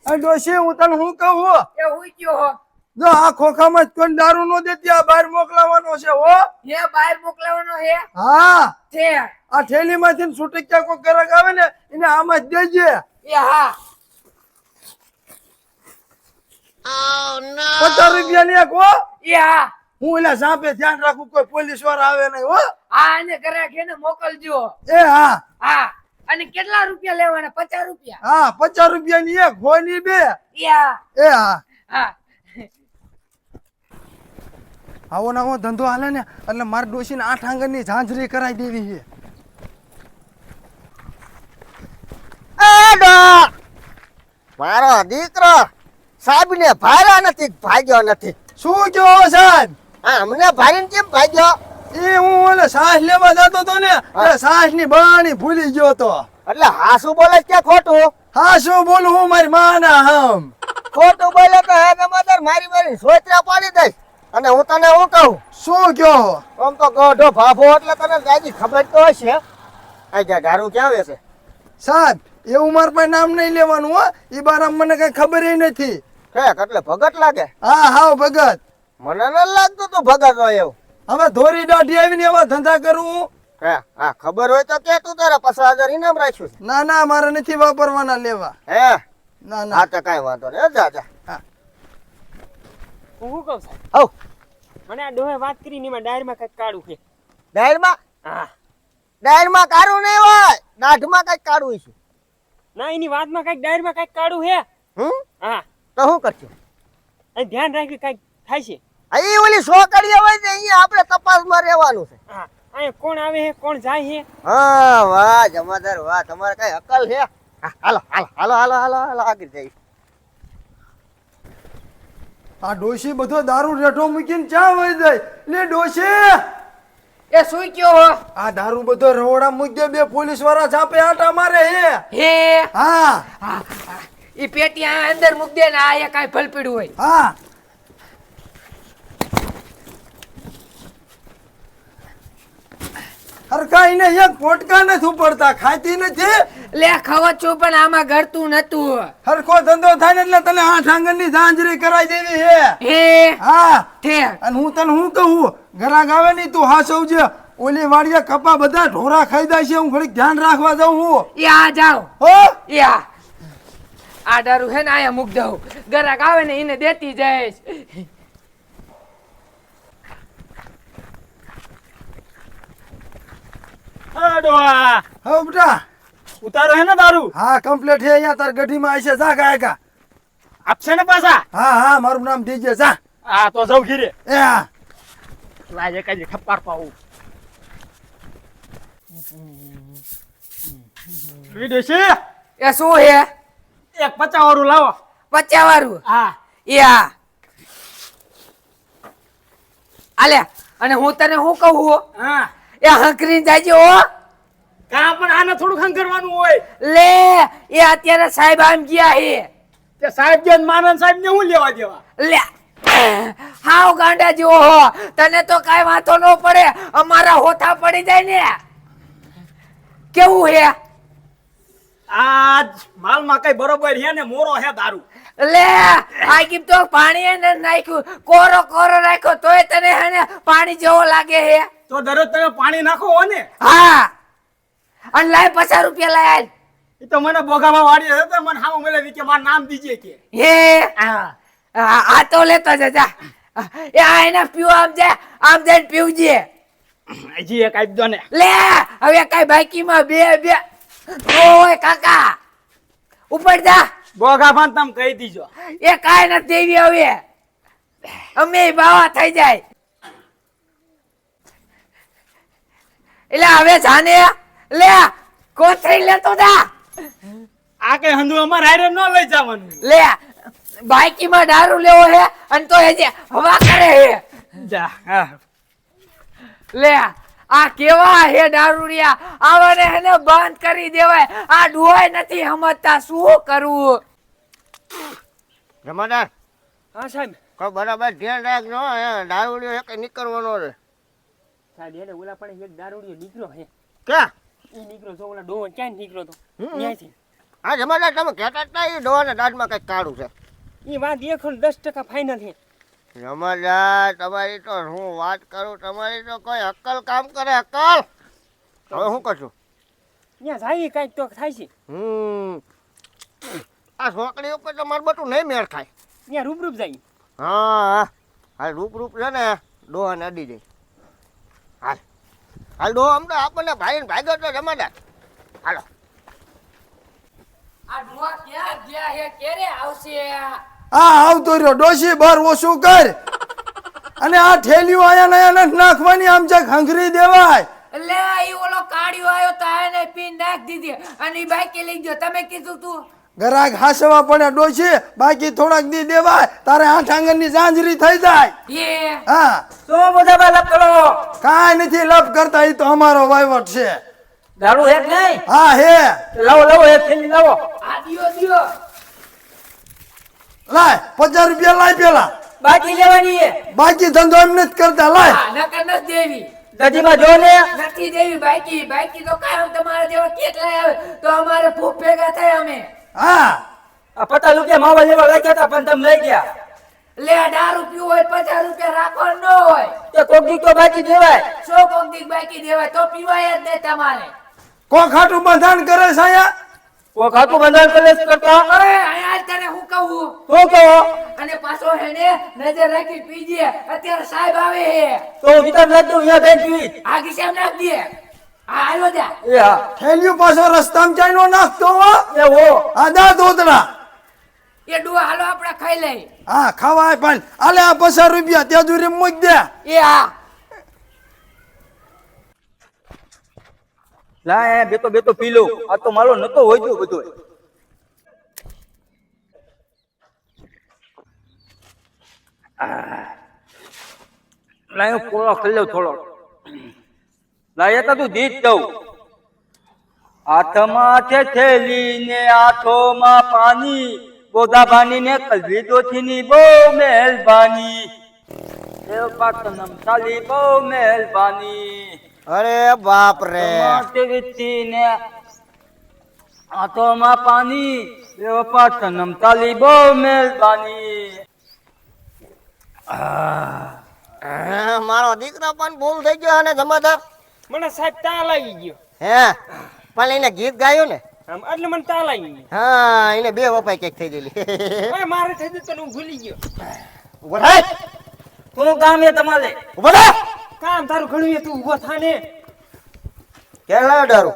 ડોશી હું તને શું કહું એ હુઈ ગયો હો. જો આ ખોખામાં કોઈ દારૂ નો દેતી આ બહાર મોકલાવાનો છે હો હે બહાર મોકલાવાનો હે હા છે. આ થેલી માંથી છૂટક્યા કોઈ ગ્રાહક આવે ને એને આમ જ દેજે એ હા 50 રૂપિયા ને એક હો એ હા હું એલા સાપે ધ્યાન રાખું કોઈ પોલીસ વાળા આવે નહીં હો આ એને ઘરે ને મોકલજો. એ હા હા અને કેટલા રૂપિયા લેવાના? 50 રૂપિયા. હા 50 રૂપિયા ની એક હોય ની બે એ હા એ હા હા આવો નવો ધંધો હાલે ને એટલે મારા ડોશીને 8 આંગણની ઝાંઝરી કરાવી દેવી છે. મારો દીકરો સાહેબ ને ભાર્યા નથી, ભાગ્યો નથી. શું કહો સાહેબ? અમને ભારીને કેમ ભાગ્યો? એ હું ઓલે સાસ લેવા જતો તો ને સાસ ની બાણી ભૂલી ગયો તો. એટલે હાસુ બોલે કે ખોટું? હા શું બોલું હું મારી માના હમ ખોટું બોલે તો હે જમાદાર મારી સોચરા પાડી દઈશ. અને હું તને હું કહું, શું કહો? આમ તો ગોઢો ભાભો એટલે તને જાજી ખબર તો હશે. આ જા દારૂ ક્યાં આવે છે? સાહેબ એવું મારા પાસે નામ નહીં લેવાનું હો, એ બાર મને કઈ ખબર નથી. હે એટલે ભગત લાગે? હા હાવ ભગત. મને ન લાગતું તું ભગત હોય એવું. હવે ધોરી દાઢી આવીને એવા ધંધા કરું. હે હા ખબર હોય તો કે તું તારા 50,000 ઇનામ રાખ્યું છે. ના ના મારે નથી વાપરવાના લેવા. હે ના ના હા તો કઈ વાંધો નહીં, જા જા. હું શું કહું સાહેબ? હઉ મને આ ડોહે વાત કરી ને એમાં ડાયરમાં કઈક કાઢું છે. ડાયરમાં? હા ડાયરમાં કાઢું નહીં હોય, દાઢમાં કઈક કાઢું છે. ના એની વાતમાં કઈક ડાયરમાં કઈક કાઢું હે. હા તો શું કરશું? અહીં ધ્યાન રાખી કઈક થાય છે. અહીં ઓલી છોકરીઓ હોય ને અહીંયા આપણે તપાસમાં રહેવાનું છે. હા અહીંયા કોણ આવે છે કોણ જાય છે? હા વાહ જમાદાર વાહ, તમારે કઈ અકલ છે? હા, હાલો હાલો હાલો હાલો હાલો હાલો આગળ જઈએ. આ ડોશી બધો દારૂ રેઠો મૂકીને ચા વહી જાય. લે ડોશી એ સુઈ ગયો હો. આ દારૂ બધો રવડા મૂકી દે, બે પોલીસ વાળા ચાપે આટા મારે હે. હે હા હા ઈ પેટી આ અંદર મૂક દે ને આ એક કાઈ ભલપડ્યું હોય. હા હરકાઈ ને એક પોટકા નથી ઉપડતા, ખાતી નથી. લે ખાવા છું પણ આમાં ઘરતું નતું. હરખો ધંધો થાય ને એટલે તને 8 આંગણની ઝાંઝરી કરાવી દેવી હે. હે હા તે અને હું તને શું કહું, ઘરાક આવે ને તું હાસવજે. ઓલી વાડીએ કપા બધા ઢોરા ખાઈ જાય છે, હું ઘડીક ધ્યાન રાખવા જાઉં હું એ આ જાઓ. હો. એ આ દારૂ હે ને આયા મૂક દઉં. ગરાક આવે ને એને દેતી જઈશ. હા ડોહા હા બેટા. ઉતારો હે ને દારૂ? હા કમ્પ્લીટ છે, અહીંયા તાર ગઢીમાં આશે. જા ગાયકા. આપશે ને પાછા? હા હા મારું નામ દીજે. જા હા તો જાઉં ઘીરે. એ હા લાજે કઈ ઠપ્પાર પાવું. વિદેશી એ શું હે? એક 50 વાળું લાવો. 50 વાળું? હા એ આલે અને હું તને શું કહું, હા એ હંકરી જાજે હો. કા પણ આને થોડું ખંખરવાનું હોય. લે એ અત્યારે સાહેબ આમ ગયા હે. તે સાહેબ જે માનન સાહેબ ને હું લેવા દેવા? લે હાવ ગાંડા જેવો હો, તને તો કાઈ વાંધો ન પડે, અમારા હોથા પડી જાય ને. કેવું હે? આજ માલમાં કઈ બરોબર હે ને મોરો હે દારૂ. લે આ કીપ તો પાણી એને નાખ્યું, કોરો કોરો રાખ્યો તોય તને હે ને પાણી જેવો લાગે હે. તો દરરોજ તમે પાણી નાખો હો ને? હા અને લાય 50 રૂપિયા લાય. એ તો મને બોગામાં વાડી હે તો મને હાવ મળે કે મારું નામ દીજે કે. હે હા આ તો લેતો જા. એ આ એને પીવો, આમ જઈને પીવજે. હજી એક આપી દો ને. લે હવે કઈ બાકીમાં બે ઓય કાકા ઉપર જા. બોગામાં તમે કહી દીજો. એ કાઈ નથી દેવી હવે, અમે બાવા થઈ જાય. એટલે હવે જાને લે કોથળી લેતો જા. આ કઈ હંધુ અમાર હારે ન લઈ જવાનું. લે બાઈકીમાં દારૂ લેવો હે અને તો હજી હવા કરે હે. જા હા લે આ કેવા હે દારૂડિયા, આવાને હેને બંધ કરી દેવાય. આ ડોય નથી સમજતા, શું કરવું? જમાદાર હા સાહેબ. કોઈ બરાબર ધ્યાન રાખજો. દારૂડિયો એક નીકળવાનો રે. સાહેબ એને ઓલા પણ એક દારૂડિયો નીકળ્યો હે. ક્યાં? ઈ નીકળ્યો તો ઓલા ડોહો ક્યાં નીકળ્યો તો ત્યાંથી. હા જમાદાર તમે કહેતા જ ના એ ડોહાના દાંતમાં કંઈક કાળું છે. એ વાત 110% ફાઇનલ છે. જમાદાર તમારી તો હું વાત કરું, તમારી તો કોઈ અક્કલ કામ કરે અક્કલ. હવે શું કરશું? ત્યાં જાય કાંઈક તો થાય છે. આ છોકરી ઉપર તો મારું બધું નહીં મેળ ખાય. ત્યાં રૂપ જાય. હા હાલ રૂપ છે ને ડોહાને અડી જાય. હાલ હાલ ડોહો આમ તો આપણને ભાઈ ભાગ્યો તો જમાદાર. હાલો આ ડુઆ ક્યાં ગયા હે? ક્યારે આવશે? આ આવતો રહ્યો ડોશી બાર ઓછું કર. અને આ ઠેલીઓ આયા ને નથી નાખવાની, આમ જે ખંખરી દેવાય. લે ઈ ઓલો કાળિયો આયો તો એને પીન નાખ દીધી અને ઈ બાઈકે લઈ ગયો. તમે કીધું તું ગરાક હાસવા પડે ડોશી, બાકી થોડાક દી દેવાય તારે આઠ આંગણની જાંજરી થઈ જાય. એ હા તો બધા બાલક કરો. કાંઈ નથી લપ કરતા, એ તો અમારો વહીવટ છે. દારૂ હેક નહીં. હા હે લાવો એક થેલી લાવો. આ દિયો લાય 50 રૂપિયા લાય પેલા, બાકી લેવાની છે. બાકી ધંધો એમ નથી કરતા. લાય આ નકર નથી દેવી. દધીમાં જો ને. નથી દેવી બાઈકી તો કાયમ તમારા જેવા કેટલાય આવે તો અમારે ભૂખ ભેગા થાય અમે. હા આ 50 રૂપિયા માવા લેવા રાખ્યા હતા પણ તમે લઈ ગયા. લે દારૂ પીવું હોય 50 રૂપિયા રાખવાનું ન હોય. તે કોક દી તો બાકી દેવાય. 100 કોંકીક બાકી દેવાય તો પીવાય જ નહીં તમારે. કોણ ખાટું બંધાણ કરે છે અહીંયા? કોક હાથું બંધાણ કલેશ કરતા. અરે અહીંયા તને હું કહું શું કહો? અને પાછો હેને નજર રાખી પીજે. અત્યારે સાહેબ આવે હે. તો વિતાર નાખ દઉં અહીંયા થઈ ગઈ. આ ગીસામ નાખ દે. હા હાલો જા. એ હા ઠેલિયું પાછો રસ્તામાં ચાઈ નો નાખતો હો. એ હો. આ દા દોતડા. એ ડુઆ હાલો આપણે ખાઈ લઈ. હા ખાવાય પણ આલે આ 50 રૂપિયા ત્યાં દૂરી મૂક દે. એ હા લા બેતો પી લો. આ તો મારો નતો હોય ગયો બધો. લાયો કોળો ખાઈ લઉં થોડો. લાય તો તું દીધ દઉં. હાથમાં છે થેલી ને હાથોમાં પાણી, ગોદાબાની ને કલવી દોથીની બહુ મહેરબાની. એ પાકનમ ચાલી બહુ મહેરબાની. અરે બાપ રે ને હાથોમાં પાણી, એ પાકનમ ચાલી બહુ મહેરબાની. મારો દીકરો પણ ભૂલ થઈ ગયો અને જમાદાર. મને સાહેબ તાલ આવી ગયો. હે પણ એને ગીત ગાયું ને. આમ એટલે મને તાલ આવી ગયો. હા એને 2 વપાઈ કઈક થઈ ગયેલી. ઓય મારે થઈ ગયું તો હું ભૂલી ગયો. ઉભો થાય. તું કામ એ તમારે ઉભો થા. કામ તારું ઘણું એ તું ઊભો થા ને. ક્યાં લાવ્યો દારૂ?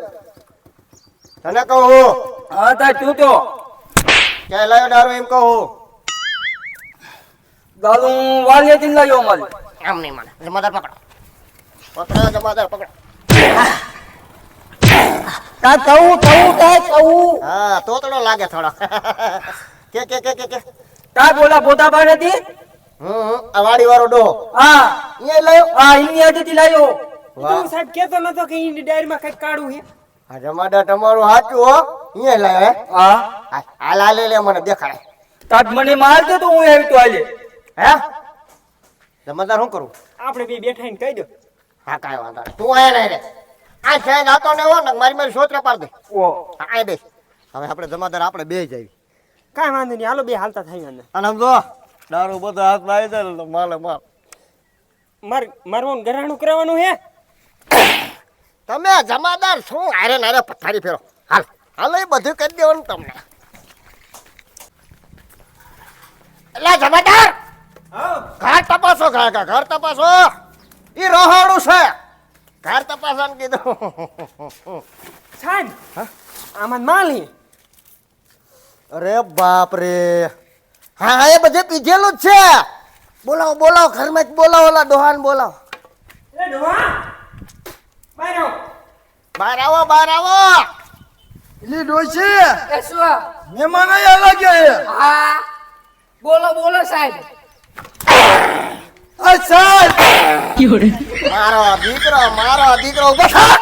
તને કહું હા તાર તું તો ક્યાં લાવ્યો દારૂ એમ કહું. દારૂ વાલીએ થી લાવ્યો મારે. આમ નહીં મને. જમાદાર પકડો. પકડો જમાદાર પકડો. તા કહું હા તોતડો લાગે થોડો. કે તા બોલા બોતા બાર હતી. આ વાડી વાળો ડોહો હા અહીંયા લાવ્યો. હા ઇન્ની હતી લાવ્યો. વાહ. તું સાહેબ કેતો નતો કે ઇન્ની ડાયરીમાં કઈક કાઢું છે. આ જમાદાર તમારું સાચું હો. અહીંયા લાવ્યો હે. હા હાલ હાલ લે મને દેખાડે. તાત મને માર દે તો હું આવી તો આલે. હે જમાદાર શું કરું? આપણે બે બેઠાઈને કહી દો. હા કાંઈ વાંધો નહીં. તું આયા નહીં રે. આ સાહેબ આતો ને હો ને મારી સોચરા પાડ દે. ઓ હા આ બેસ. હવે આપણે જમાદાર આપણે બે જ આવી. કાઈ વાંધો નહીં હાલો બે હાલતા થઈ વાંધો. અને આમ જો દારૂ બધો હાથમાં આવી જાય ને તો માલે માર. મારવાનું ગરાણું કરવાનું હે. તમે જમાદાર શું હારે નારે પથારી ફેરો. હાલ હાલ એ બધું કરી દેવાનું તમને. એટલે જમાદાર ઘર તપાસો ઘર તપાસો. ઈ રોહાણું છે. ઘર તપાસવાનું કીધું. સાહેબ આમાં માલી. અરે બાપ રે. હા એ બધે પીધેલું જ છે. બોલાવો ઘરમાં જ બોલાવો. ઓલા ડોહાન બોલાવો. એ ડોહા બહાર આવો. બહાર આવો. એલી ડોશી એ શું? મહેમાન આયા લાગ્યા હે. હા બોલો સાહેબ. આ સાહેબ મારો દીકરો ઉભો થા.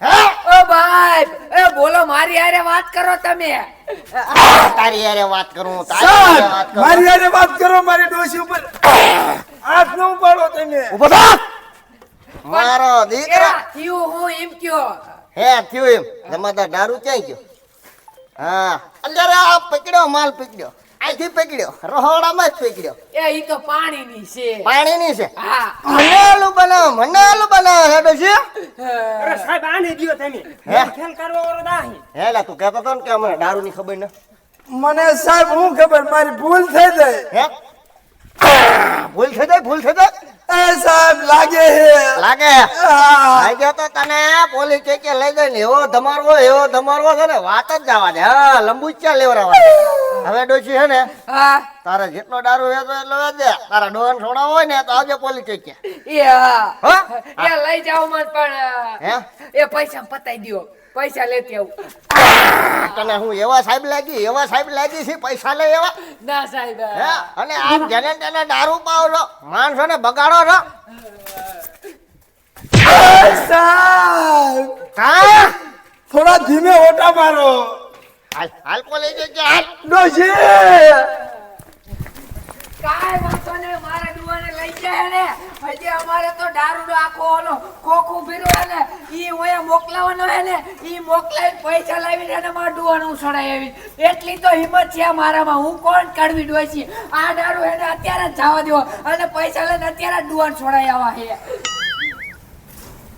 હે ઓ ભાઈ એ બોલો મારી હારે વાત કરો તમે. તારી યારે વાત કરું. સાહેબ મારી હારે વાત કરો. મારી ડોશી ઉપર હાથ ન ઉપાડો તમે. ઉભો થા. મારો દીકરો થયું હું એમ કયો. હે થયું એમ. જમાદાર દારૂ ક્યાં ગયો? હા અત્યારે આ પકડ્યો માલ પકડ્યો અહીંથી પકડ્યો રહોડામાં જ પકડ્યો એ ઈ તો પાણીની છે. પાણીની છે હા. મને આલુ બનાવ હેડો છે અરે સાહેબ આને દ્યો તમે હે? ખેલ કરવા વાળો દાહી હેલા તું કહેતો હતો ને કે અમને દારૂની ખબર ન મને સાહેબ હું ખબર મારી ભૂલ થઈ ગઈ. હે ભૂલ થઈ જાય એ સાહેબ લાગે હે લાગે આ, લાગ્યો તો તને પોલીસ કે લઈ જાય ને એવો ધમારવો છે ને વાત જ જવા દે હા લંબુચ્યા લેવરાવા હવે ડોશી છે ને હા. તારે જેટલો દારૂ વેચો એટલો વેચ દે તારા ડોહન છોડાવો હોય ને તો આવજો પોલીસ કે એ હા. હા? એ લઈ જાઓ મત પણ હે એ પૈસા પતાઈ દ્યો. પૈસા લેતી આવું. તને હું એવા સાહેબ લાગી છે પૈસા લે એવા ના સાહેબ. હે અને આ જેને તેને દારૂ પાવ છો માણસો ને બગાડો છો એ સાહેબ હા થોડા ધીમે ઓટા મારો. હાલ પોલીસ કે હાલ ડોશી કાંઈ વાંધો નહીં, મારા ડુવાને લઈ જાય ને હજી અમારે તો દારૂનો આખો ઓલો ખોખું ભીરું હે ને ઈ ઓયા મોકલાવાનો હે ને ઈ મોકલાઈને પૈસા લાવીને એને મારા ડુવાને ઉછળાઈ આવી. એટલી તો હિંમત છે મારામાં. હું કોણ કડવી ડોસી. આ દારૂ એને અત્યારે જ જવા દેવો અને પૈસા લઈને અત્યારે જ ડુવાને છોડાઈ આવા હે.